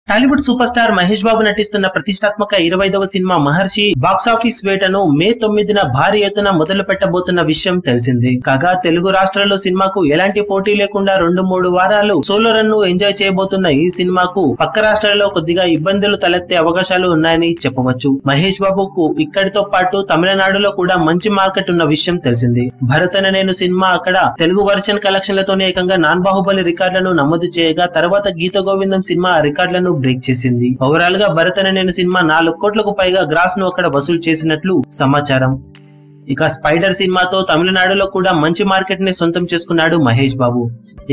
Tollywood super star Mahesh Babu నటిస్తున్న ప్రతిష్టాత్మక 25వ cinema మహర్షి box office వేటను మే 9న భారీ ఎత్తున మొదలు పెట్టబోతున్న విషయం తెలిసిందే. కాగా తెలుగు రాష్ట్రాల్లో సినిమాకు ఎలాంటి పోటీ లేకుండా 2-3 వారాలు సోలో రన్ ను ఎంజాయ్ చేయబోతున్న ఈ సినిమాకు పక్క రాష్ట్రాల్లో కొద్దిగా ఇబ్బందులు తలెత్తే అవకాశాలు ఉన్నాయని చెప్పవచ్చు. మహేష్ బాబుకు ఇక్కడితో పాటు తమిళనాడులో కూడా మంచి మార్కెట్ ఉన్న విషయం తెలిసింది. భరత్ అనే నేను సినిమా అక్కడ తెలుగు వర్షన్ కలెక్షన్లతోనే ఏకంగా నాన్ బాహుబలి రికార్డులను నమోదు చేయగా తర్వాత గీత గోవిందం సినిమా రికార్డులను బ్రేక్ చేసింది. ఓవరాల్ గా భరత్ అనే నేను సినిమా 4 కోట్లకు పైగా గ్రాస్ ను అక్కడ వసూలు చేసినట్లు సమాచారం. ఇక స్పైడర్ సినిమాతో తమిళనాడులో కూడా మంచి మార్కెట్ ని సొంతం చేసుకున్నాడు మహేష్ బాబు.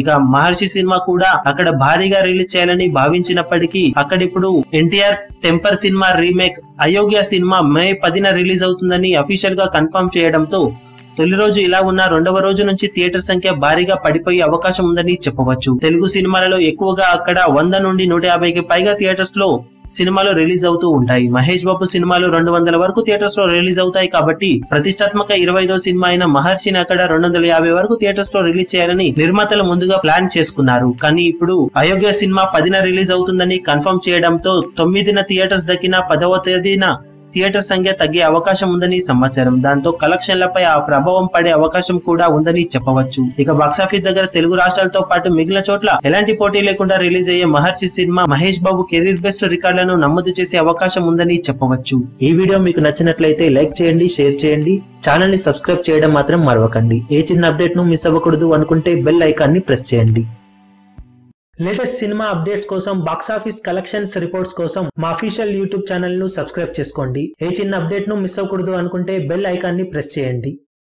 ఇక మహర్షి సినిమా కూడా అక్కడ భారీగా రిలీజ్ చేయాలని భావించినప్పటికీ అక్కడిప్పుడు ఎన్టీఆర్ టెంపర్ సినిమా రీమేక్ అయోగ్య సినిమా మే 10న రిలీజ్ అవుతుందని అఫీషియల్ గా కన్ఫర్మ్ చేయడంతో తొలి రోజు ఇలా ఉన్న రెండవ రోజు నుంచి థియేటర్ సంఖ్య భారీగా పడిపోయే అవకాశం ఉందని చెప్పవచ్చు. తెలుగు సినిమాలలో ఎక్కువగా అక్కడ 100 నుండి 150కి పైగా థియేటర్స్ లో సినిమాలు రిలీజ్ అవుతూ ఉంటాయి. మహేష్ బాబు సినిమాలు 200 వరకు థియేటర్స్ లో రిలీజ్ అవుతాయి కాబట్టి ప్రతిష్టాత్మక 25వ సినిమా అయిన మహర్షిని అక్కడ 250 వరకు థియేటర్స్ లో రిలీజ్ చేయాలని నిర్మాతలు ముందుగా ప్లాన్ చేసుకున్నారు. కానీ ఇప్పుడు అయోగ్య సినిమా 10న రిలీజ్ అవుతుందని కన్ఫర్మ్ చేయడంతో 9న థియేటర్స్ దక్కిన 10వ తేదీన థియేటర్ సంఖ్య తగ్గే అవకాశం ఉందని సమాచారం. దాంతో కలెక్షన్లపై ఆ ప్రభావం పడే అవకాశం కూడా ఉందని చెప్పవచ్చు. ఇక బాక్సాఫీస్ దగ్గర తెలుగు రాష్ట్రాలతో పాటు మిగిలిన చోట్ల ఎలాంటి పోటీ లేకుండా రిలీజ్ అయ్యే మహర్షి cinema Mahesh Babu career best రికార్డులను నమోదు చేసే అవకాశం ఉందని చెప్పవచ్చు. ఈ వీడియో మీకు నచ్చినట్లయితే లైక్ చేయండి, షేర్ చేయండి, ఛానల్ ని సబ్స్క్రైబ్ చేయడం మాత్రం మరవకండి. ఏ చిన్న అప్డేట్ ను మిస్ అవ్వకూడదు అనుకుంటే బెల్ ఐకాన్ ని ప్రెస్ చేయండి. లేటెస్ట్ సినిమా అప్డేట్స్ కోసం, బాక్సాఫీస్ కలెక్షన్స్ రిపోర్ట్స్ కోసం మా అఫీషియల్ యూట్యూబ్ ఛానల్ ను సబ్స్క్రైబ్ చేసుకోండి. ఏ చిన్న అప్డేట్ ను మిస్ అవ్వకూడదు అనుకుంటే బెల్ ఐకాన్ ని ప్రెస్ చేయండి.